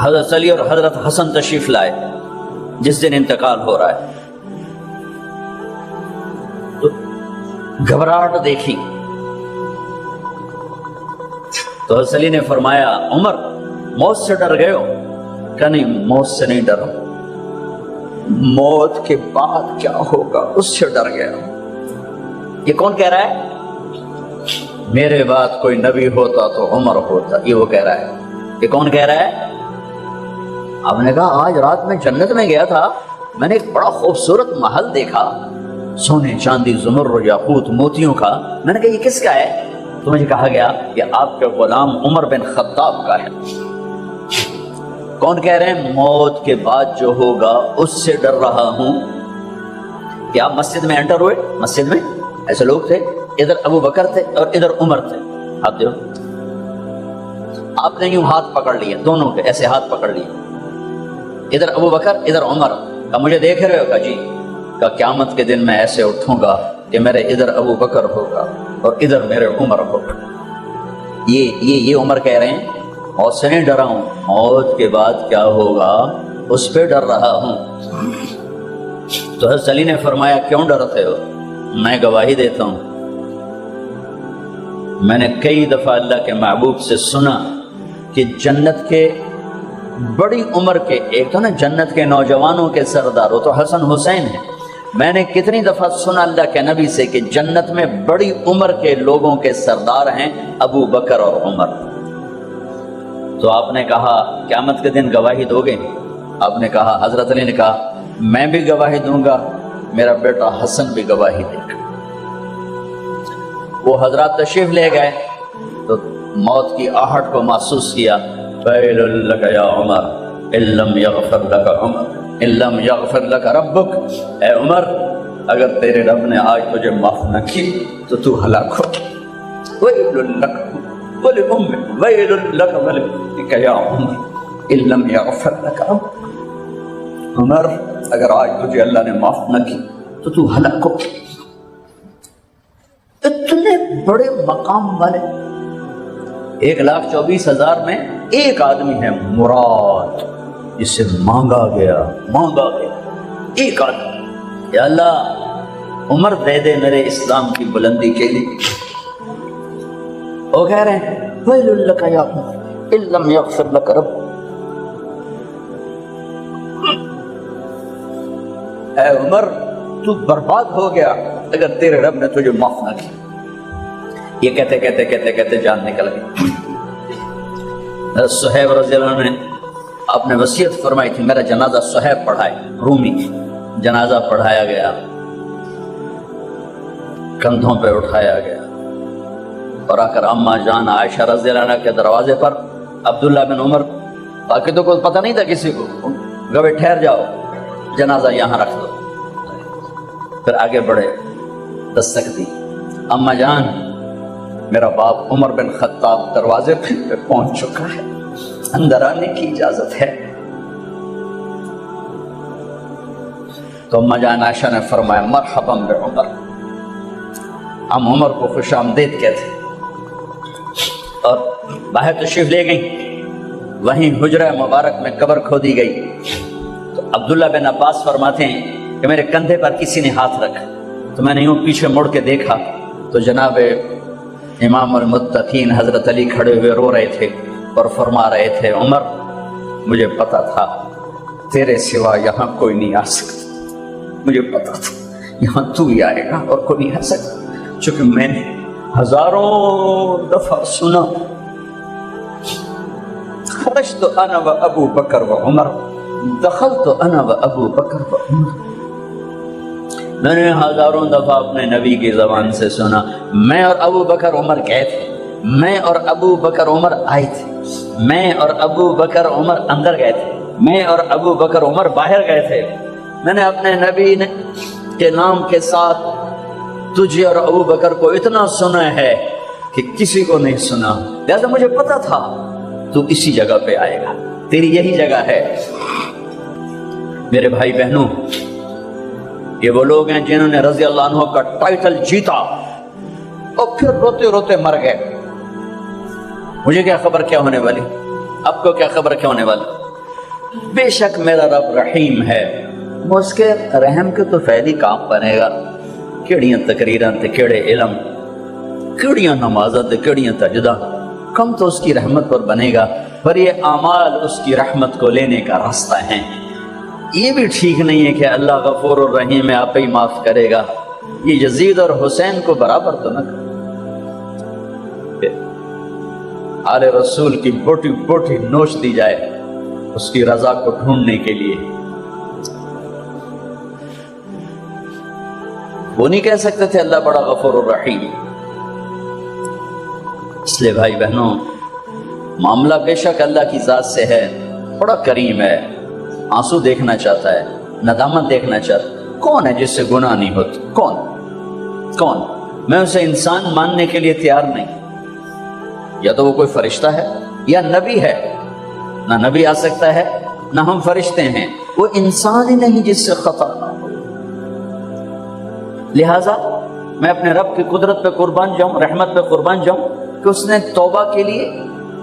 حضرت علی اور حضرت حسن تشریف لائے جس دن انتقال ہو رہا ہے، تو گھبراہٹ دیکھی تو حضرت علی نے فرمایا عمر موت سے ڈر گئے ہو؟ کہ نہیں موت سے نہیں ڈرا، موت کے بعد کیا ہوگا اس سے ڈر گیا ہوں۔ یہ کون کہہ رہا ہے؟ میرے بعد کوئی نبی ہوتا تو عمر ہوتا، یہ وہ کہہ رہا ہے۔ یہ کون کہہ رہا ہے؟ آپ نے کہا آج رات میں جنت میں گیا تھا، میں نے ایک بڑا خوبصورت محل دیکھا، سونے چاندی زمرد یاقوت موتیوں کا۔ میں نے کہا یہ کس کا ہے؟ تو مجھے کہا گیا کہ آپ کے غلام عمر بن خطاب کا ہے۔ کون کہہ رہے ہیں موت کے بعد جو ہوگا اس سے ڈر رہا ہوں؟ کہ آپ مسجد میں انٹر ہوئے، مسجد میں ایسے لوگ تھے، ادھر ابو بکر تھے اور ادھر عمر تھے، آپ دیکھو، آپ نے یوں ہاتھ پکڑ لیے، دونوں کے ایسے ہاتھ پکڑ لیے، ادھر ابو بکر ادھر عمر۔ کہا مجھے دیکھ رہے ہو؟ کہا جی۔ کہا قیامت کے دن میں ایسے اٹھوں گا کہ میرے ادھر ابو بکر ہوگا اور ادھر میرے عمر ہوگا۔ یہ عمر کہہ رہے ہیں موت سے نہیں ڈرا ہوں، موت کے بعد کیا ہوگا اس پہ ڈر رہا ہوں۔ تو حضرت علی نے فرمایا کیوں ڈرتے ہو؟ میں گواہی دیتا ہوں، میں نے کئی دفعہ اللہ کے محبوب سے سنا کہ جنت کے بڑی عمر کے، ایک تو نا جنت کے نوجوانوں کے سردار، وہ تو حسن حسین ہیں، میں نے کتنی دفعہ سنا اللہ کے نبی سے کہ جنت میں بڑی عمر کے لوگوں کے سردار ہیں ابو بکر اور عمر۔ تو آپ نے کہا قیامت کے دن گواہی دو گے؟ آپ نے کہا، حضرت علی نے کہا میں بھی گواہی دوں گا، میرا بیٹا حسن بھی گواہی دے گا۔ وہ حضرات تشریف لے گئے تو موت کی آہٹ کو محسوس کیا، ویل لک یا عمر ان لم یغفر لک عمر ان لم یغفر لک ربک، اے عمر اگر تیرے رب نے آج تجھے معاف نہ کی تو تو ہلاک ہو۔ ویل لک ولأمک ویل لک ولک یا عمر ان لم یغفر لک ربک، عمر اگر آج تجھے اللہ نے معاف نہ کی تو تو ہلاک ہو۔ اتنے بڑے مقام والے 1,24,000 میں ایک آدمی ہے مراد، جسے مانگا گیا ایک آدمی، یا اللہ عمر دے دے میرے اسلام کی بلندی کے لیے۔ وہ کہہ رہے ہیں ویل لک یا عمر ان لم یغفر لک رب، اے عمر تو برباد ہو گیا اگر تیرے رب نے تجھے معاف نہ کیا۔ یہ کہتے جان نکل گئی۔ صہیب رضی اللہ عنہ نے آپ نے وصیت فرمائی تھی میرا جنازہ صہیب پڑھائے، رومی جنازہ پڑھایا گیا، کندھوں پہ اٹھایا گیا اور آ کر اماں جان عائشہ رضی اللہ عنہ کے دروازے پر عبداللہ بن عمر، باقی تو کوئی پتہ نہیں تھا کسی کو، گوے ٹھہر جاؤ جنازہ یہاں رکھ دو۔ پھر آگے بڑھے، دستک دی، اماں جان میرا باپ عمر بن خطاب دروازے پہ پہنچ چکا ہے، اندر آنے کی اجازت ہے۔ تو اماں جان عائشہ نے فرمایا مرحبا بعمر، ہم عمر کو خوش آمدید کہتے اور باہر تشریف لے گئی۔ وہیں حجرہ مبارک میں قبر کھودی گئی تو عبداللہ بن عباس فرماتے ہیں کہ میرے کندھے پر کسی نے ہاتھ رکھا تو میں نے یوں پیچھے مڑ کے دیکھا تو جناب امام المتقین حضرت علی کھڑے ہوئے رو رہے تھے اور فرما رہے تھے عمر مجھے پتا تھا تیرے سوا یہاں کوئی نہیں آ سکتا، مجھے پتا تھا یہاں تو ہی آئے گا اور کوئی نہیں آ سکتا، چونکہ میں نے ہزاروں دفعہ سنا خرجت انا و ابو بکر و عمر دخلت انا و ابو بکر و عمر، میں نے ہزاروں دفعہ اپنے نبی کی زبان سے سنا میں اور ابو بکر عمر گئے تھے، میں اور ابو بکر عمر آئے تھے، میں اور ابو بکر عمر اندر گئے تھے، میں اور ابو بکر عمر باہر گئے تھے، میں نے اپنے نبی کے نام کے ساتھ تجھے اور ابو بکر کو اتنا سنا ہے کہ کسی کو نہیں سنا، لہذا مجھے پتا تھا تو اسی جگہ پہ آئے گا، تیری یہی جگہ ہے۔ میرے بھائی بہنوں، یہ وہ لوگ ہیں جنہوں نے رضی اللہ عنہ کا ٹائٹل جیتا اور پھر روتے روتے مر گئے۔ مجھے کیا خبر کیا ہونے والی، آپ کو کیا خبر کیا ہونے والی؟ بے شک میرا رب رحیم ہے، اس کے رحم کے تو فائدی کام بنے گا، کیڑیاں تقریراں تے کیڑے علم، کیڑیاں نمازاں تے کیڑیاں تجدہ، کم تو اس کی رحمت پر بنے گا، پر یہ اعمال اس کی رحمت کو لینے کا راستہ ہیں۔ یہ بھی ٹھیک نہیں ہے کہ اللہ غفور الرحیم ہے، آپ ہی معاف کرے گا، یہ یزید اور حسین کو برابر تو نہ کرے۔ آل رسول کی بوٹی بوٹی نوش دی جائے اس کی رضا کو ڈھونڈنے کے لیے، وہ نہیں کہہ سکتے تھے اللہ بڑا غفور الرحیم۔ اس لیے بھائی بہنوں، معاملہ بے شک اللہ کی ذات سے ہے، بڑا کریم ہے، آنسو دیکھنا چاہتا ہے، ندامت دیکھنا چاہتا ہے۔ کون ہے جس سے گناہ نہیں ہوتا؟ کون؟ میں اسے انسان ماننے کے لیے تیار نہیں، یا تو وہ کوئی فرشتہ ہے یا نبی ہے، نہ نبی آ سکتا ہے نہ ہم فرشتے ہیں، وہ انسان ہی نہیں جس سے خطا نہ ہو۔ لہٰذا میں اپنے رب کی قدرت پہ قربان جاؤں، رحمت پہ قربان جاؤں کہ اس نے توبہ کے لیے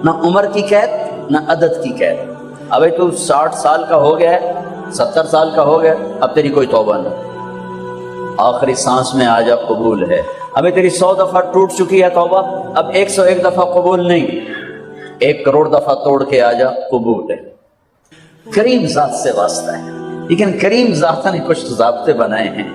نہ عمر کی قید نہ عدد کی قید۔ ابھی تو 60 سال کا ہو گیا ہے، 70 سال کا ہو گیا، اب تیری کوئی توبہ نہیں، آخری سانس میں آ جا قبول ہے۔ ابھی تیری 100 دفعہ ٹوٹ چکی ہے توبہ، اب 101 دفعہ قبول نہیں، 1 کروڑ دفعہ توڑ کے آ جا قبول ہے۔ کریم ذات سے واسطہ ہے، لیکن کریم ذات نے کچھ ضابطے بنائے ہیں،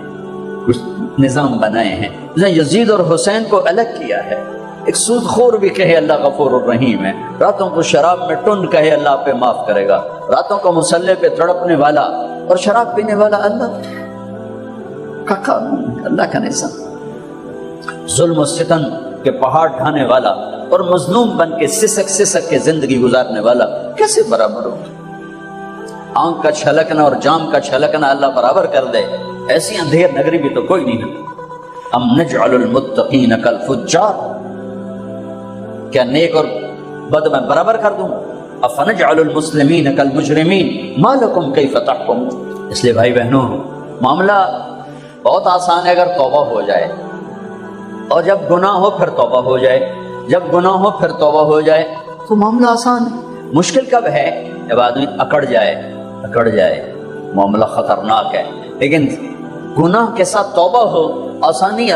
کچھ نظام بنائے ہیں۔ اس نے یزید اور حسین کو الگ کیا ہے۔ ایک سود خور بھی کہے اللہ غفور الرحیم ہے، راتوں کو شراب میں ٹنڈ کہے اللہ پہ معاف کرے گا، راتوں کو مسلح پہ تڑپنے والا اور شراب پینے والا اللہ کا قانون، اللہ کا نظام، ظلم و ستم کے پہاڑ ڈھانے والا اور مظلوم بن کے سسک کے زندگی گزارنے والا کیسے برابر ہو؟ آنکھ کا چھلکنا اور جام کا چھلکنا اللہ برابر کر دے، ایسی اندھیر نگری بھی تو کوئی نہیں ہے۔ ام نجعل المتقین کالفجار، کیا نیک اور بد میں برابر کر دوں؟ افنجعل المسلمین کالمجرمین ما لکم کیف تحکمون۔ اس لیے بھائی بہنوں، معاملہ بہت آسان ہے اگر توبہ ہو جائے، اور جب گناہ ہو پھر توبہ ہو جائے، جب گناہ ہو پھر توبہ ہو جائے تو معاملہ آسان ہے۔ مشکل کب ہے؟ جب آدمی اکڑ جائے، معاملہ خطرناک ہے۔ لیکن گناہ کے ساتھ توبہ ہو، آسانی،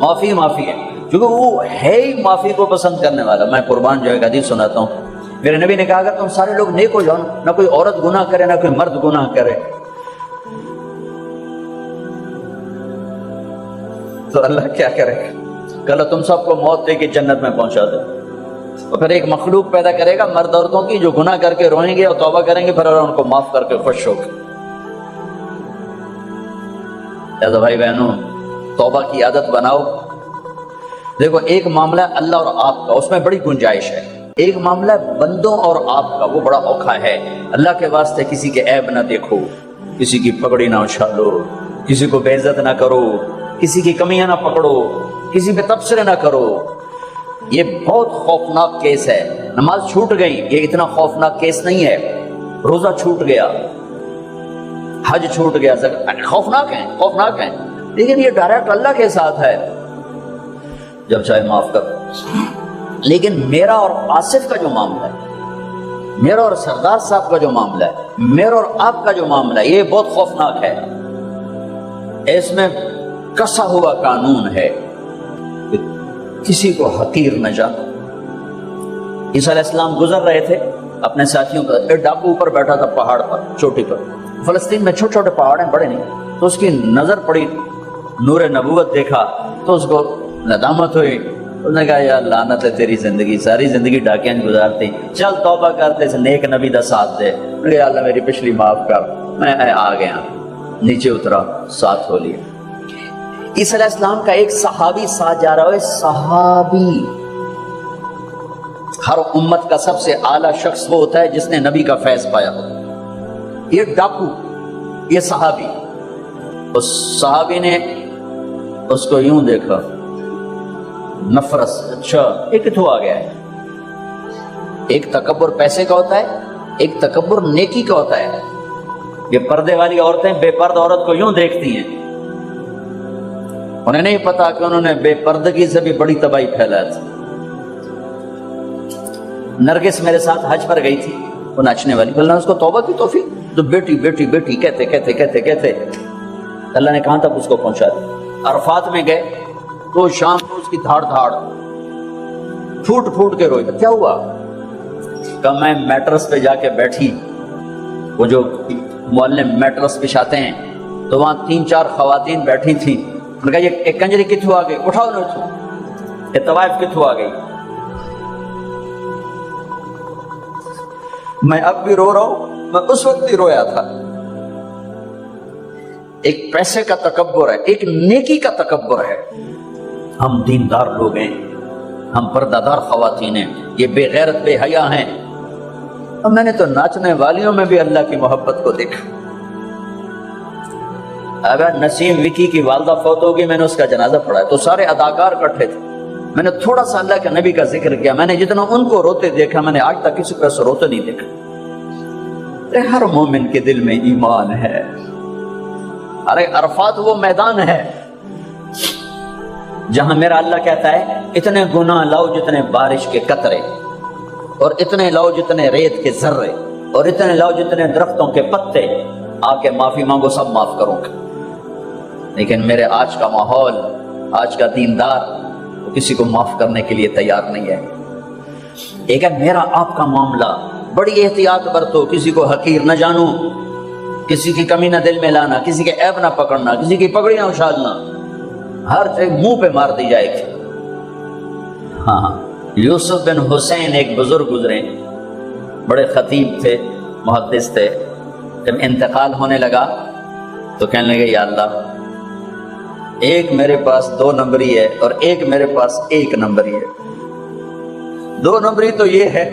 معافی ہے، کیونکہ وہ ہے ہی معافی کو پسند کرنے والا۔ میں قربان جو ایک حدیث سناتا ہوں، میرے نبی نے کہا اگر تم سارے لوگ نیک ہو جاؤ، نہ کوئی عورت گناہ کرے نہ کوئی مرد گناہ کرے، تو اللہ کیا کرے گا؟ کہ تم سب کو موت دے کے جنت میں پہنچا دے، اور پھر ایک مخلوق پیدا کرے گا مرد عورتوں کی جو گناہ کر کے روئیں گے اور توبہ کریں گے، پھر ان کو معاف کر کے خوش ہو گے۔ لہذا بھائی بہنوں، توبہ کی عادت بناؤ۔ دیکھو، ایک معاملہ ہے اللہ اور آپ کا، اس میں بڑی گنجائش ہے۔ ایک معاملہ ہے بندوں اور آپ کا، وہ بڑا اوکھا ہے۔ اللہ کے واسطے کسی کے عیب نہ دیکھو، کسی کی پگڑی نہ اچھالو، کسی کو بے عزت نہ کرو، کسی کی کمیاں نہ پکڑو، کسی پہ تبصرے نہ کرو۔ یہ بہت خوفناک کیس ہے۔ نماز چھوٹ گئی، یہ اتنا خوفناک کیس نہیں ہے۔ روزہ چھوٹ گیا، حج چھوٹ گیا، خوفناک ہیں، لیکن یہ ڈائریکٹ اللہ کے ساتھ ہے، جب چاہے معاف کر۔ لیکن میرا اور آصف کا جو معاملہ ہے، میرا اور سردار صاحب کا جو معاملہ ہے، میرا اور آپ کا جو معاملہ ہے، یہ بہت خوفناک ہے۔ اس میں کسا ہوا قانون ہے کہ کسی کو حقیر نہ جانا۔ عیسیٰ علیہ السلام گزر رہے تھے اپنے ساتھیوں پر، ایک ڈاکو اوپر بیٹھا تھا پہاڑ پر، چوٹی پر۔ فلسطین میں چھوٹے چھوٹے پہاڑ ہیں، بڑے نہیں، تو اس کی نظر پڑی، نور نبوت دیکھا تو اس کو ندامت ہوئی۔ اس نے کہا یا لعنت ہے تیری زندگی، ساری زندگی ڈاکیاں گزارتی، چل توبہ کرتے، نیک نبی دا ساتھ دے۔ یا اللہ میری پچھلی معاف کر، میں آ گیا، نیچے اترا، ساتھ ہو لیا۔ عیسیٰ علیہ السلام کا ایک صحابی ساتھ جا رہا ہے، صحابی۔ ہر امت کا سب سے اعلیٰ شخص وہ ہوتا ہے جس نے نبی کا فیض پایا ہو۔ یہ ڈاکو، یہ صحابی، اس صحابی نے اس کو یوں دیکھا، نفرت، اچھا یہ کتوں آ گیا ہے؟ ایک تکبر پیسے کا ہوتا ہے، ایک تکبر نیکی کا ہوتا ہے۔ یہ پردے والی عورتیں بے پرد عورت کو یوں دیکھتی ہیں، انہیں نہیں پتا کہ انہوں نے بے پردگی سے بھی بڑی تباہی پھیلائی تھی۔ نرگس میرے ساتھ حج پر گئی تھی، وہ ناچنے والی، اللہ نے اس کو توبہ کی توفیق، تو بیٹی بیٹی بیٹی کہتے کہتے کہتے کہتے اللہ نے کہاں تک اس کو پہنچا دیا۔ عرفات میں گئے تو شام کو اس کی دھاڑ دھاڑ پھوٹ پھوٹ کے روئی، کیا ہوا؟ کہ میں میٹرس پہ جا کے بیٹھی، وہ جو معلم میٹرس بچھاتے ہیں تو وہاں 3-4 خواتین بیٹھی تھیں، انہوں نے کہا یہ ایک کنجری کتھو آ گئی، اٹھاؤ نہ اٹھو، یہ طوائف کتھو آ گئی۔ میں اب بھی رو رہا ہوں، میں اس وقت بھی رویا تھا۔ ایک پیسے کا تکبر ہے، ایک نیکی کا تکبر ہے۔ ہم دیندار لوگ ہیں، ہم پردہ خواتین ہیں، یہ بے غیرت بے حیا ہیں۔ اور میں نے تو ناچنے والیوں میں بھی اللہ کی محبت کو دیکھا۔ اگر نسیم وکی کی والدہ فوت ہوگی، میں نے اس کا جنازہ پڑھا تو سارے اداکار اکٹھے تھے، میں نے تھوڑا سا اللہ کے نبی کا ذکر کیا، میں نے جتنا ان کو روتے دیکھا میں نے آج تک کسی کو ایسا روتے نہیں دیکھا۔ ہر مومن کے دل میں ایمان ہے۔ ارے عرفات وہ میدان ہے جہاں میرا اللہ کہتا ہے اتنے گناہ لاؤ جتنے بارش کے قطرے، اور اتنے لاؤ جتنے ریت کے ذرے، اور اتنے لاؤ جتنے درختوں کے پتے، آ کے معافی مانگو، سب معاف کروں گا۔ لیکن میرے آج کا ماحول، آج کا دیندار وہ کسی کو معاف کرنے کے لیے تیار نہیں ہے۔ ایک ہے میرا آپ کا معاملہ، بڑی احتیاط برتو، کسی کو حقیر نہ جانو، کسی کی کمی نہ دل میں لانا، کسی کے عیب نہ پکڑنا، کسی کی پگڑی نہ اچھالنا، ہر چیز منہ پہ مار دی جائے گی۔ ہاں، یوسف بن حسین ایک بزرگ گزرے، بڑے خطیب تھے، محدث تھے۔ جب انتقال ہونے لگا تو کہنے لگے یا اللہ، ایک میرے پاس 2 نمبری ہے اور ایک میرے پاس 1 نمبری ہے۔ 2 نمبری تو یہ ہے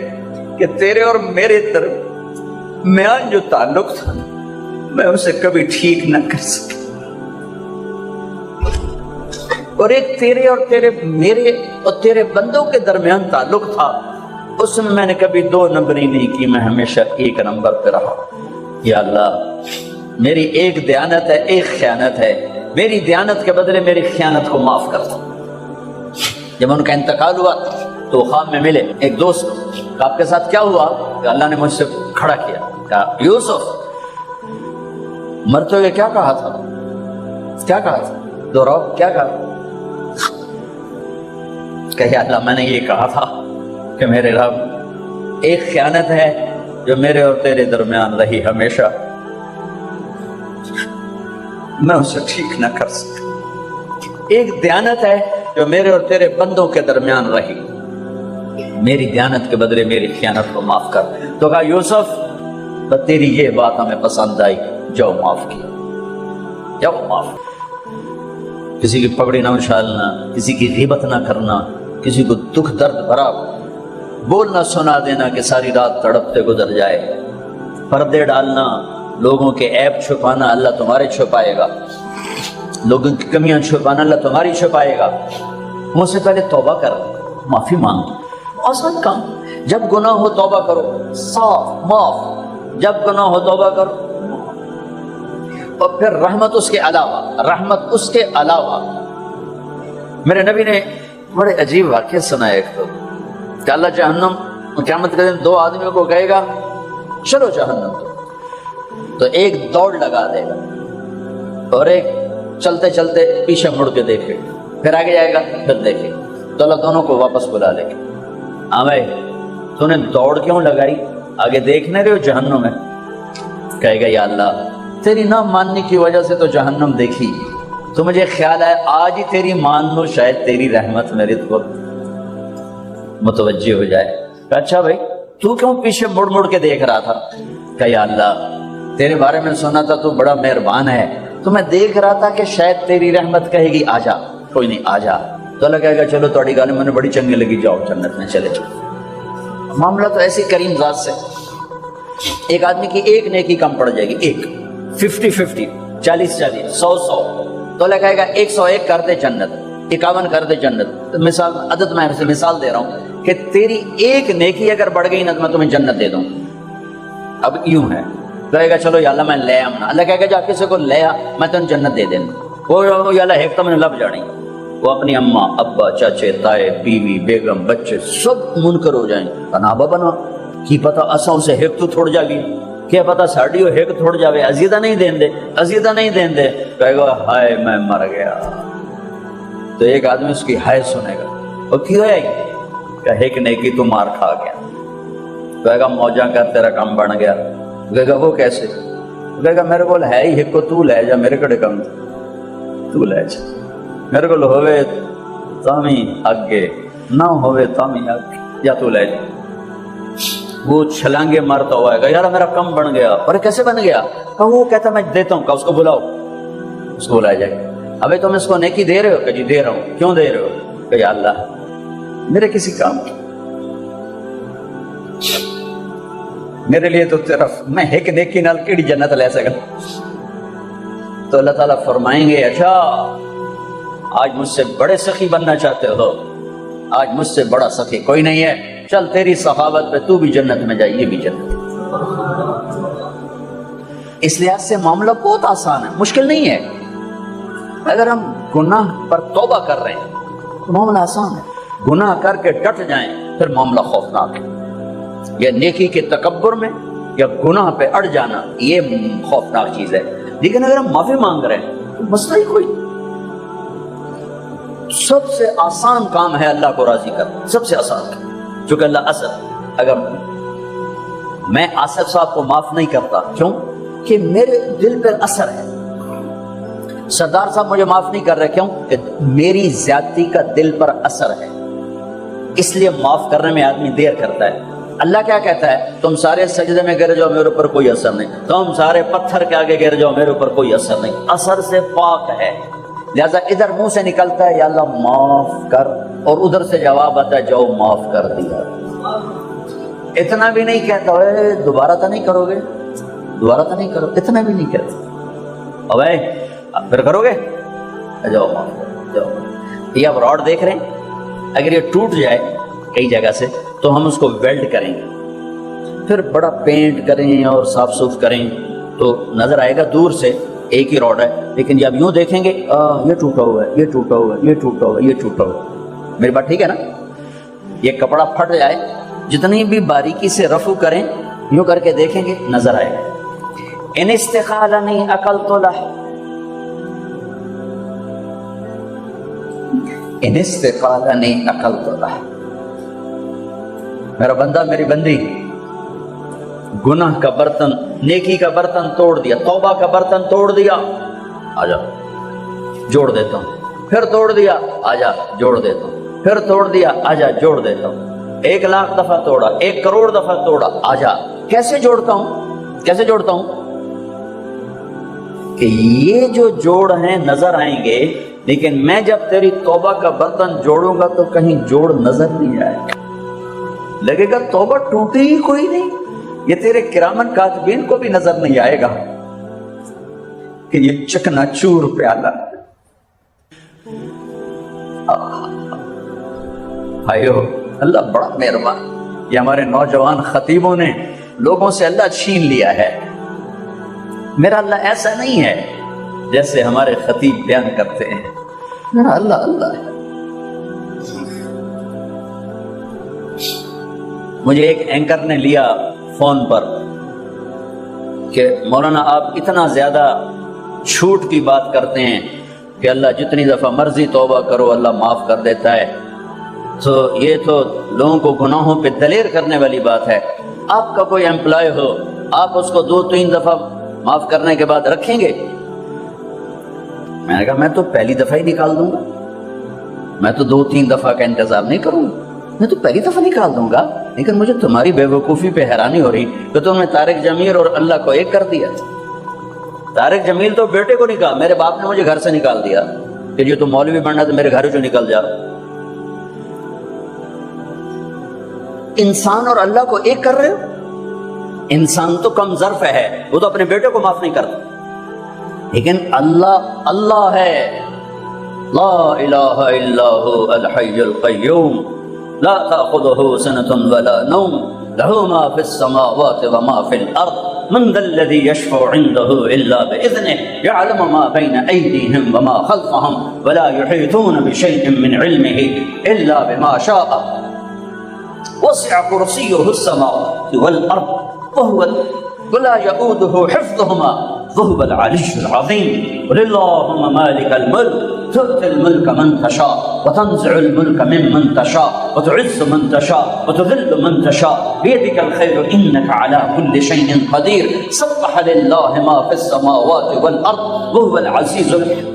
کہ تیرے اور میرے درمیان جو تعلق تھا میں اسے کبھی ٹھیک نہ کر سکا، اور ایک تیرے اور میرے اور تیرے بندوں کے درمیان تعلق تھا، اس میں نے کبھی 2 نمبری نہیں کی، میں ہمیشہ 1 نمبر پہ رہا۔ یا اللہ، میری ایک دیانت ہے، ایک خیانت ہے، میری دیانت کے بدلے میری خیانت کو معاف کر دو۔ جب ان کا انتقال ہوا تو خواب میں ملے ایک دوست، آپ کے ساتھ کیا ہوا؟ کہ اللہ نے مجھ سے کھڑا کیا، کہا یوسف مرتے ہوئے کیا کہا تھا؟ کیا کہا تھا؟ دوہراؤ، کیا کہا؟ کہ اللہ میں نے یہ کہا تھا کہ میرے رب، ایک خیانت ہے جو میرے اور تیرے درمیان رہی ہمیشہ، میں اسے ٹھیک نہ کر سکتا۔ ایک دیانت ہے جو میرے اور تیرے بندوں کے درمیان رہی، میری دیانت کے بدلے میری خیانت کو معاف کر۔ تو کہا یوسف، تیری یہ بات ہمیں پسند آئی، جاؤ معاف کیا، جاؤ معاف۔ کسی کی پگڑی نہ اچھالنا، کسی کی غیبت نہ کرنا، کسی کو دکھ درد بھرا بولنا سنا دینا کہ ساری رات تڑپتے گزر جائے، پردے ڈالنا، لوگوں کے عیب چھپانا، اللہ تمہارے چھپائے گا، لوگوں کی کمیاں چھپانا، اللہ تمہاری چھپائے گا۔ مجھ سے پہلے توبہ کر، معافی مانگ، آسان کام۔ جب گناہ ہو توبہ کرو، صاف معاف، جب گناہ ہو توبہ کرو۔ اور پھر رحمت اس کے علاوہ، رحمت اس کے علاوہ میرے نبی نے بڑے عجیب واقعہ سنا ایک کہ اللہ جہنم قیامت کے دن 2 آدمیوں کو کہے گا چلو جہنم، تو ایک دوڑ لگا دے گا اور ایک چلتے چلتے پیچھے مڑ کے دیکھے، پھر آگے جائے گا، پھر دیکھے، تو اللہ دونوں کو واپس بلا لے گا۔ آمے تو نے دوڑ کیوں لگائی؟ آگے دیکھنے رہے ہو جہنم ہے؟ کہے گا یا اللہ، تیری نہ ماننے کی وجہ سے تو جہنم دیکھی، تو مجھے خیال ہے آج ہی تیری مان لو، شاید تیری رحمت میرے کو متوجہ ہو جائے۔ اچھا بھائی، تو کیوں پیچھے مڑ مڑ کے دیکھ رہا تھا؟ کہ یا اللہ، تیرے بارے میں سنا تھا تو بڑا مہربان ہے، تو میں دیکھ رہا تھا کہ شاید تیری رحمت کہے گی آ جا۔ کوئی نہیں، آ جا۔ تو اللہ کہے گا چلو تھوڑی گالی میں بڑی چنگی لگی، جاؤ جنت میں چلے جاؤ۔ معاملہ تو ایسی کریم ذات سے، ایک آدمی کی ایک نیکی کم پڑ جائے گی، ایک 50-50، 40-40، 100-100، تو اللہ کہے گا 101 کر دے جنت، 51 کر دے جنت۔ مثال عدد میں مثال دے رہا ہوں کہ تیری ایک نیکی اگر بڑھ گئی نا تو میں تمہیں جنت دے دوں۔ اب یوں ہے، کہے گا چلو یا اللہ میں لے آمنا، اللہ کہے گا جا کسی کو لے آ، میں تمہیں جنت دے دیں۔ وہ یا اللہ ایک تو میں نے لب جاڑی، وہ اپنی اماں ابا چاچے تائے بیوی بیگم بچے سب منکر ہو جائیں، بنا بنا کی پتہ اساں سے ہک تو تھوڑ جاوی، کیا پتہ ساڑی ہو ہک تھوڑ جاوے، ازیدہ نہیں دین دے، ازیدہ نہیں دین دے، کہے گا ہائے میں مر گیا۔ تو ایک آدمی اس کی ہائے سنے گا، وہ کیوں ہے کہ ہک نیکی تو مار کھا گیا، کہے گا موجہ کر تیرا کام بن گیا، کہے گا وہ کیسے، کہے گا میرے کو ہے ہی ہک کو تو لے جا، میرے کڑے کم تو لے جا، میرے کو ہوئے تامی آگے نہ ہوئے تامی آگے، یا تو لے جا۔ وہ چھلانگے مارتا ہوا ہے، یار میرا کم بن گیا، اور کیسے بن گیا، کہ وہ کہتا میں دیتا ہوں، کہ اس کو بلاؤ، اس کو بلایا جائے، ابھی تم اس کو نیکی دے رہے ہو، کہ جی دے رہا ہوں، کیوں دے رہے ہو، کہ یا اللہ میرے کسی کام کی، میرے لیے تو طرف میں ایک نیکی نال کیڑی جنت لے سکا۔ تو اللہ تعالیٰ فرمائیں گے اچھا آج مجھ سے بڑے سخی بننا چاہتے ہو، آج مجھ سے بڑا سخی کوئی نہیں ہے، چل تیری سخاوت پہ تو بھی جنت میں جائے، یہ بھی جنت۔ اس لحاظ سے معاملہ بہت آسان ہے، مشکل نہیں ہے۔ اگر ہم گناہ پر توبہ کر رہے ہیں تو معاملہ آسان ہے، گناہ کر کے ڈٹ جائیں پھر معاملہ خوفناک ہے۔ یا نیکی کے تکبر میں یا گناہ پہ اڑ جانا یہ خوفناک چیز ہے، لیکن اگر ہم معافی مانگ رہے ہیں تو مسئلہ ہی کوئی، سب سے آسان کام ہے اللہ کو راضی کرنا، سب سے آسان کام۔ چونکہ اللہ اسد، اگر میں آصف صاحب کو معاف نہیں کرتا، کیوں کہ میرے دل پر اثر ہے، سردار صاحب مجھے معاف نہیں کر رہے، کیوں کہ میری زیادتی کا دل پر اثر ہے، اس لیے معاف کرنے میں آدمی دیر کرتا ہے۔ اللہ کیا کہتا ہے، تم سارے سجدے میں گر جاؤ میرے اوپر کوئی اثر نہیں، تم سارے پتھر کے آگے گر جاؤ میرے اوپر کوئی اثر نہیں، اثر سے پاک ہے۔ لہذا ادھر منہ سے نکلتا ہے یا اللہ معاف کر، اور ادھر سے جواب آتا ہے جو معاف کر دیا۔ اتنا بھی نہیں کہتا اے دوبارہ تو نہیں کرو گے، دوبارہ تو نہیں کرو، اتنا بھی نہیں کہتا، اوے پھر کرو گے، جاؤ معاف کرو، جاؤ۔ یہ آپ راڈ دیکھ رہے ہیں، اگر یہ ٹوٹ جائے کئی جگہ سے تو ہم اس کو ویلڈ کریں گے، پھر بڑا پینٹ کریں اور صاف صوف کریں تو نظر آئے گا دور سے ایک ہی راڈ ہے، لیکن جب یوں دیکھیں گے یہ ٹوٹا ہوا ہے، یہ ٹوٹا ہوا ہے، یہ ٹوٹا ہوا ہے، یہ ٹوٹا ہوا ہے۔ میری بات ٹھیک ہے نا؟ یہ کپڑا پھٹ جائے، جتنی بھی باریکی سے رفو کریں یوں کر کے دیکھیں گے نظر آئے گا۔ ان استقالنی اکلت لہ، ان استقالنی اکلت لہ، میرا بندہ میری بندی گناہ کا برتن، نیکی کا برتن توڑ دیا، توبہ کا برتن توڑ دیا، آجا جوڑ دیتا ہوں، پھر توڑ دیا، آجا جوڑ دیتا ہوں، پھر توڑ دیا، آجا جوڑ دیتا ہوں، 1,00,000 دفعہ توڑا، 1 کروڑ دفعہ توڑا، آجا کیسے جوڑتا ہوں، کیسے جوڑتا ہوں کہ یہ جو جوڑ ہیں نظر آئیں گے، لیکن میں جب تیری توبہ کا برتن جوڑوں گا تو کہیں جوڑ نظر نہیں آئے گا، لگے گا توبہ ٹوٹی ہی کوئی نہیں، یہ تیرے کرامن کاتبین کو بھی نظر نہیں آئے گا کہ یہ چکنا چور پیالہ۔ بھائیو اللہ بڑا مہربان، یہ ہمارے نوجوان خطیبوں نے لوگوں سے اللہ چھین لیا ہے۔ میرا اللہ ایسا نہیں ہے جیسے ہمارے خطیب بیان کرتے ہیں، میرا اللہ اللہ ہے۔ مجھے ایک اینکر نے لیا فون پر کہ مولانا آپ اتنا زیادہ چھوٹ کی بات کرتے ہیں کہ اللہ جتنی دفعہ مرضی توبہ کرو اللہ معاف کر دیتا ہے، تو یہ تو لوگوں کو گناہوں پہ دلیر کرنے والی بات ہے۔ آپ کا کوئی امپلائی ہو، آپ اس کو 2-3 دفعہ معاف کرنے کے بعد رکھیں گے؟ میں نے کہا میں تو پہلی دفعہ ہی نکال دوں گا، میں تو 2-3 دفعہ کا انتظار نہیں کروں گا، میں تو پہلی دفعہ نکال دوں گا۔ لیکن مجھے تمہاری بے وقوفی پہ حیرانی ہو رہی کہ تم نے طارق جمیل اور اللہ کو ایک کر دیا۔ طارق جمیل تو بیٹے کو نکال، میرے باپ نے مجھے گھر سے نکال دیا کہ جو تم مولوی بننا تو میرے گھر سے نکل جا۔ انسان اور اللہ کو ایک کر رہے ہو؟ انسان تو کم ظرف ہے، وہ تو اپنے بیٹے کو معاف نہیں کرتا، لیکن اللہ اللہ ہے، لا الہ الا هو الحی القیوم لا تأخذه سنة ولا نوم له ما في السماوات وما في الأرض من ذا الذي يشفع عنده إلا بإذنه يعلم ما بين أيديهم وما خلفهم ولا يحيطون بشيء من علمه إلا بما شاء۔ وسع كرسيه السماوات والأرض ولا يؤوده حفظهما وهو العلي العظيم. قل اللهم مالك الملك تؤتي الملك من تشاء وتنزع الملك ممن تشاء وتعز من تشاء وتذل من تشاء بيدك الخير إنك على كل شيء قدير. سبح لله ما في السماوات والأرض وهو العزيز الحكيم.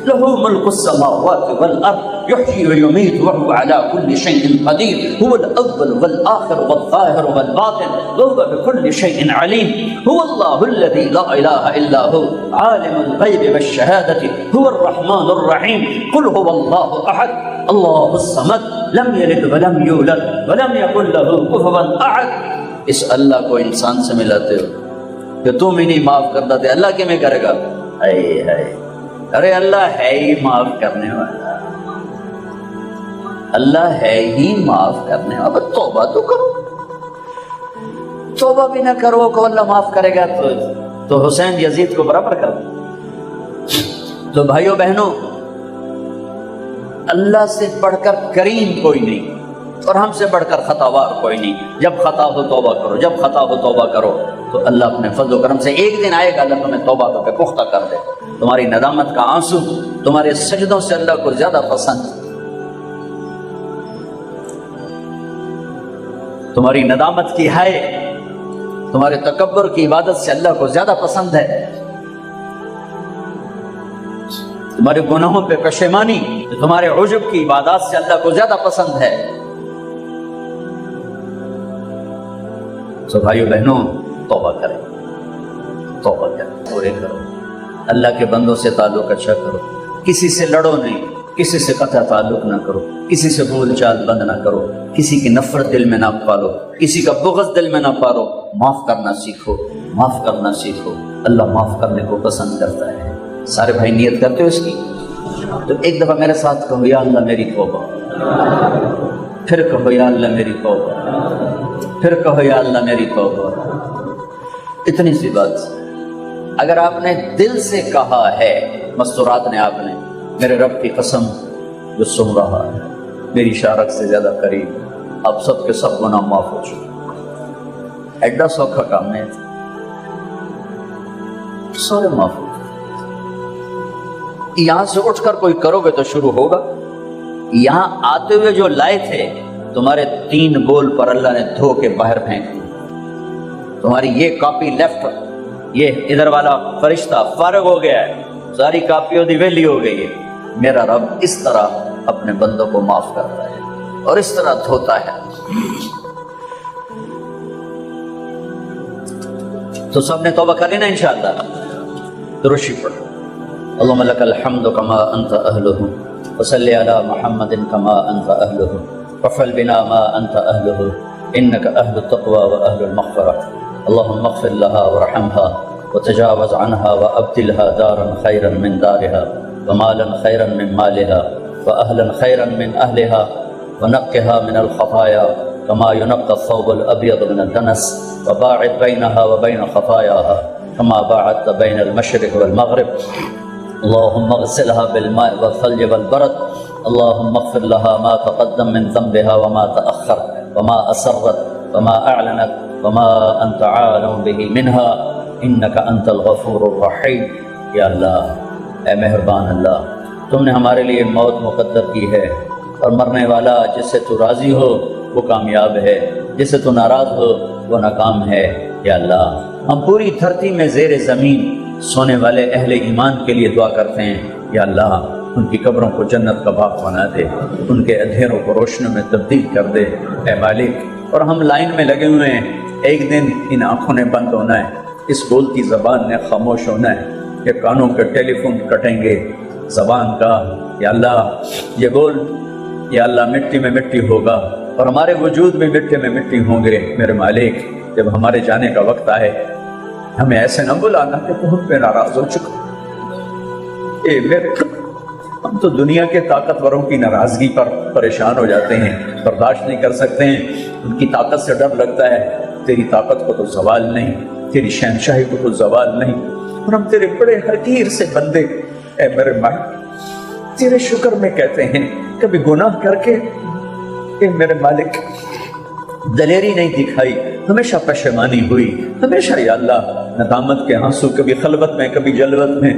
له ملك السماوات والأرض يحيي ويميت وهو على كل شيء قدير. هو الأول والآخر والظاهر والباطن وهو بكل شيء عليم. هو الله الذي لا إله إلا هو عالم الغيب والشهادة هو الرحمن الرحيم. قل هو الله أحد الله الصمد لم يلد ولم يولد ولم يكن له كفوا أحد. اس اللہ کو انسان سے ملاتے ہو کہ تم ہی نہیں معاف کرتا تھے، اللہ کیا میں کرے گا؟ ارے اللہ ہے ہی معاف کرنے والا، اللہ ہے ہی معاف کرنے والا. توبہ تو کرو، توبہ بھی نہ کرو کہ اللہ معاف کرے گا تو حسین یزید کو برابر کر دو. تو بھائیوں بہنوں، اللہ سے بڑھ کر کریم کوئی نہیں اور ہم سے بڑھ کر خطاوار کوئی نہیں. جب خطا ہو توبہ کرو، جب خطا ہو توبہ کرو تو اللہ اپنے فضل و کرم سے ایک دن آئے گا، اللہ تمہیں توبہ کر کے پختہ کر دے. تمہاری ندامت کا آنسو تمہارے سجدوں سے اللہ کو زیادہ پسند، تمہاری ندامت کی ہائے تمہارے تکبر کی عبادت سے اللہ کو زیادہ پسند ہے. تمہارے گناہوں پہ پشیمانی تمہارے عجب کی عبادات سے اللہ کو زیادہ پسند ہے. تو بھائیو بہنوں، توبہ کریں، توبہ کریں، پورے کرو، اللہ کے بندوں سے تعلق اچھا کرو، کسی سے لڑو نہیں، کسی سے قطع تعلق نہ کرو، کسی سے بول چال بند نہ کرو، کسی کی نفرت دل میں نہ پالو، کسی کا بغض دل میں نہ پالو. معاف کرنا سیکھو، معاف کرنا سیکھو. اللہ معاف کرنے کو پسند کرتا ہے. سارے بھائی نیت کرتے ہو اس کی؟ تو ایک دفعہ میرے ساتھ کہو یا اللہ میری توبہ، پھر کہو یا اللہ میری توبہ، پھر کہو یا اللہ میری توبہ. اتنی سی بات. اگر آپ نے دل سے کہا ہے، مستورات نے آپ نے میرے رب کی قسم جو سن رہا ہے میری شارک سے زیادہ قریب، اب سب کے سب گناہ معاف ہو چکے. ایڈا سوکھا کام نہیں، سارے معاف ہو. یہاں سے اٹھ کر کوئی کرو گے تو شروع ہوگا. یہاں آتے ہوئے جو لائے تھے تمہارے 3 بول پر اللہ نے دھو کے باہر پھینک دی. تمہاری یہ کاپی لیفٹ، یہ ادھر والا فرشتہ فارغ ہو گیا ہے، ساری کاپیوں دی ویلی ہو گئی ہے. میرا رب اس طرح اپنے بندوں کو معاف کرتا ہے اور اس طرح دھوتا ہے. تو سب نے توبہ کر لینا انشاءاللہ. درشی پڑھو. اللهم لك الحمد كما انت اهله وصل على محمد كما انت اهله وافعل بنا ما انت اهله انك اهل التقوى واهل المغفرة. اللهم اغفر لها وارحمها وتجاوز عنها وابدلها دارا خيرا من دارها ومالا خيرا من مالها واهلا خيرا من اهلها ونقها من الخطايا كما ينقى الثوب الابيض من الدنس وباعد بينها وبين خطاياها كما باعدت بين المشرق والمغرب. اللهم اغسلها بالماء والثلج والبرد. اللهم اغفر لها ما تقدم من ذنبها وما تأخر وما أسرت وما أعلنت وما أنت عالم به منها إنك أنت الغفور الرحيم. یا اللہ، اے مہربان اللہ، تم نے ہمارے لیے موت مقدر کی ہے اور مرنے والا جس سے تو راضی ہو وہ کامیاب ہے، جس سے تو ناراض ہو وہ ناکام ہے. یا اللہ، ہم پوری دھرتی میں زیر زمین سونے والے اہل ایمان کے لیے دعا کرتے ہیں. یا اللہ، ان کی قبروں کو جنت کا باغ بنا دے، ان کے اندھیروں کو روشنیوں میں تبدیل کر دے اے مالک. اور ہم لائن میں لگے ہوئے ہیں، ایک دن ان آنکھوں نے بند ہونا ہے، اس بولتی زبان نے خاموش ہونا ہے، یہ کانوں کے ٹیلی فون کٹیں گے زبان کا. یا اللہ، یہ بول یا اللہ مٹی میں مٹی ہوگا اور ہمارے وجود میں مٹی میں مٹی ہوں گے. میرے مالک، جب ہمارے جانے کا وقت آئے ہمیں ایسے نہ بلانا کہ تو ہم پہ ناراض ہو چکا. ہم تو دنیا کے طاقتوروں کی ناراضگی پر پریشان ہو جاتے ہیں، برداشت نہیں کر سکتے ہیں. ان کی طاقت سے ڈر لگتا ہے. تیری طاقت کو تو زوال نہیں، تیری شہنشاہی کو تو زوال نہیں. اور ہم تیرے بڑے حقیر سے بندے اے میرے مالک، تیرے شکر میں کہتے ہیں کبھی گناہ کر کے اے میرے مالک دلیری نہیں دکھائی، ہمیشہ پشیمانی ہوئی، ہمیشہ یا اللہ ندامت کے آنسو کبھی خلوت میں کبھی جلوت میں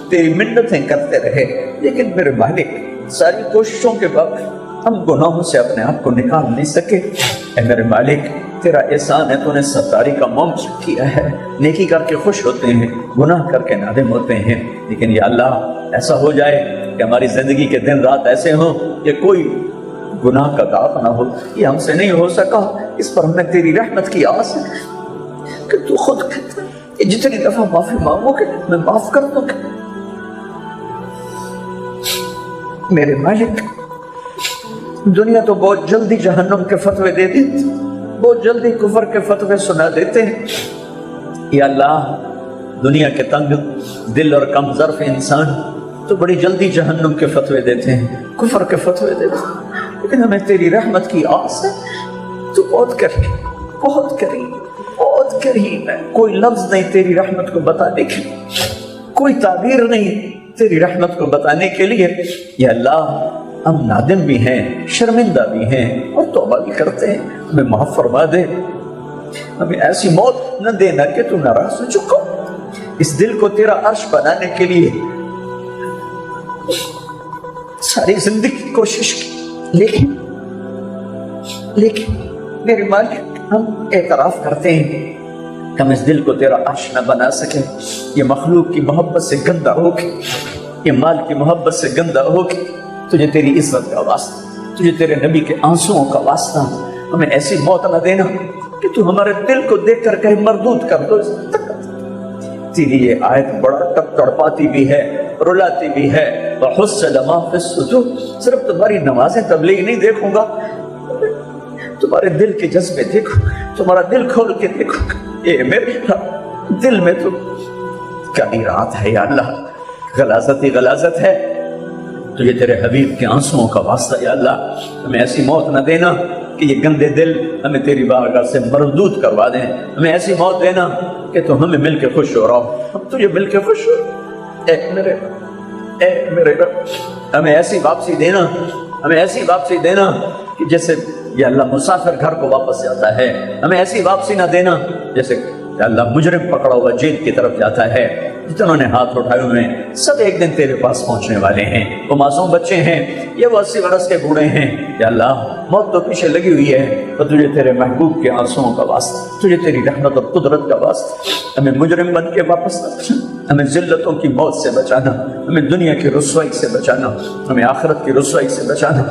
تیری منتیں کرتے رہے، لیکن میرے مالک ساری کوششوں کے بعد ہم گناہوں سے اپنے آپ کو نکال نہیں سکے۔ اے میرے مالک تیرا احسان ہے، تو نے ستاری کا موقع کیا ہے، نیکی کر کے خوش ہوتے ہیں، گناہ کر کے نادم ہوتے ہیں، لیکن یا اللہ ایسا ہو جائے کہ ہماری زندگی کے دن رات ایسے ہوں کہ کوئی گناہ کا داغ نہ ہو، یہ ہم سے نہیں ہو سکا، اس پر ہمیں تیری رحمت کی آس ہے کہ تو خود کہتا ہے کہ جتنی دفعہ معافی مانگو گے میں معاف کر دوں گا۔ میرے مالک دنیا تو بہت جلدی جہنم کے فتوے دے دیتی، بہت جلدی کفر کے فتوے سنا دیتے ہیں، یا اللہ دنیا کے تنگ دل اور کم ظرف انسان تو بڑی جلدی جہنم کے فتوے دیتے ہیں، کفر کے فتوے دیتے ہیں، لیکن ہمیں تیری رحمت کی آس ہے، تو بہت کریم بہت کریم بہت کریم ہے، کوئی لفظ نہیں تیری رحمت کو بتانے کے لیے، کوئی تعبیر نہیں تیری رحمت کو بتانے کے لیے۔ یا اللہ ہم نادم بھی ہیں، شرمندہ بھی ہیں اور توبہ بھی کرتے ہیں، ہمیں معاف فرما دے، ہمیں ایسی موت نہ دینا کہ تو ناراض ہو چکا، اس دل کو تیرا عرش بنانے کے لیے ساری زندگی کوشش کی، لیکن میرے مالک ہم اعتراف کرتے ہیں کہ ہم اس دل کو تیرا عرش نہ بنا سکے، یہ مخلوق کی محبت سے گندہ ہو کے، یہ مال کی محبت سے گندہ ہو کے، تجھے تیری عزت کا واسطہ، تجھے تیرے نبی کے آنسوؤں کا واسطہ ہمیں ایسی موت نہ دینا کہ تو ہمارے دل کو دیکھ کر کہیں مردود کر دو۔ تیری یہ آیت بڑا تڑپاتی بھی ہے، رلاتی بھی ہے، وَحُصَّلَ مَا فِي الصُّدُورِ، صرف تمہاری نمازیں تبلیغ نہیں دیکھوں گا، تمہارے دل کے جذبے دیکھو، تمہارا دل کھول کے دیکھو، اے میرے دل میں تو کبھی رات ہے یا اللہ، غلاظت ہی غلاظت ہے، تجھے تیرے حبیب کے آنسوؤں کا واسطہ یا اللہ ہمیں ایسی موت نہ دینا کہ یہ گندے دل ہمیں تیری بارگاہ سے مردود کروا دیں، ہمیں ایسی موت دینا کہ تو ہمیں مل کے خوش ہو رہا، ہم تجھے مل کے خوش ہو، اے میرے رب ہمیں ایسی واپسی دینا، ہمیں ایسی واپسی دینا کہ جیسے یا اللہ مسافر گھر کو واپس جاتا ہے، ہمیں ایسی واپسی نہ دینا جیسے یا اللہ مجرم پکڑا ہوا جیل کی طرف جاتا ہے، جتنوں نے ہاتھ اٹھائے ہوئے ہیں سب ایک دن تیرے پاس پہنچنے والے ہیں، وہ معصوم بچے ہیں، یہ وہ 80 برس کے بوڑھے ہیں، یا اللہ موت تو پیچھے لگی ہوئی ہے، تو تجھے تیرے محبوب کے آنسوؤں کا واسطہ، تجھے تیری رحمت اور قدرت کا واسطہ ہمیں مجرم بن کے واپس نہ بچانا، ہمیں ذلتوں کی موت سے بچانا، ہمیں دنیا کی رسوائی سے بچانا، ہمیں آخرت کی رسوائی سے بچانا۔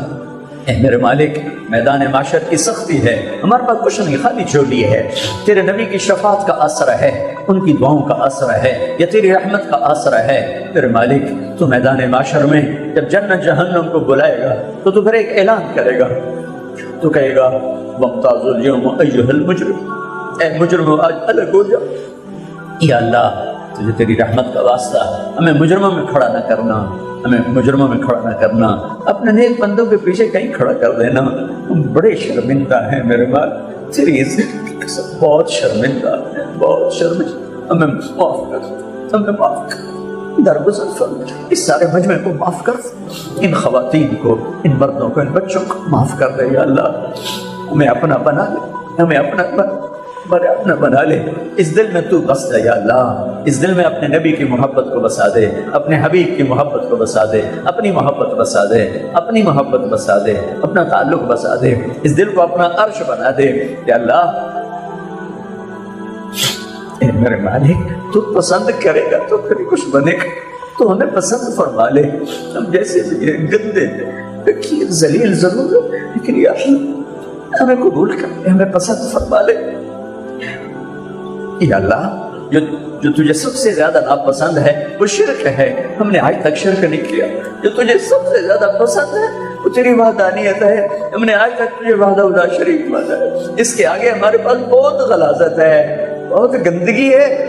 اے میرے مالک میدان معاشر کی سختی ہے، ہمارے پاس کچھ نہیں، خالی جھولی ہے، تیرے نبی کی شفاعت کا آسرا ہے، ان کی دعاؤں کا آسرا ہے، یا تیری رحمت کا آسرا ہے۔ میرے مالک تو میدان معاشر میں جب جنت جہنم کو بلائے گا تو پھر ایک اعلان کرے گا، تو کہے گا وَامْتَازُوا الْيَوْمَ أَيُّهَا الْمُجْرِمُونَ، اے مجرموں آج الگ ہو جاؤ۔ یا اللہ تجھے تیری رحمت کا واسطہ ہمیں مجرموں میں کھڑا نہ کرنا، ہمیں مجرموں میں کھڑا نہ کرنا، اپنے نیک بندوں کے پیچھے کہیں کھڑا کر دینا، ہم بڑے شرمندہ ہیں میرے مال، تیری عزت کی قسم بہت شرمندہ ہیں، بہت شرمندہ، ہمیں معاف کر، ہمیں معاف کر، درگزر فرما، اس سارے مجمع کو معاف کر، ان خواتین کو، ان مردوں کو، ان بچوں کو معاف کر دے یا اللہ، ہمیں اپنا بنا لے، ہمیں اپنا بنا لے، اس دل میں تو بس دے یا اللہ، اس دل میں اپنے نبی کی محبت کو بسا دے، اپنے حبیب کی محبت کو بسا دے، اپنی محبت بسا دے، اپنی محبت بسا دے، اپنا تعلق بسا دے، اس دل کو اپنا عرش بنا دے یا اللہ۔ اے میرے مالک تو پسند کرے گا تو پھر کچھ بنے گا، تو ہمیں پسند فرما لے، ہم جیسے گندے فقیر ذلیل ضرور ہے، لیکن یا اللہ ہمیں قبول کر، ہمیں پسند فرما لے یا اللہ۔ جو تجھے سب سے زیادہ ناپسند ہے وہ شرک ہے، ہم نے آج تک شرک نہیں کیا۔ جو تجھے سب سے زیادہ پسند ہے وہ تیری وحدانیت ہے، ہم نے آج تک تجھے وحدہ لا شریک مانا ہے۔ اس کے آگے ہمارے پاس بہت غلاظت ہے، بہت گندگی ہے،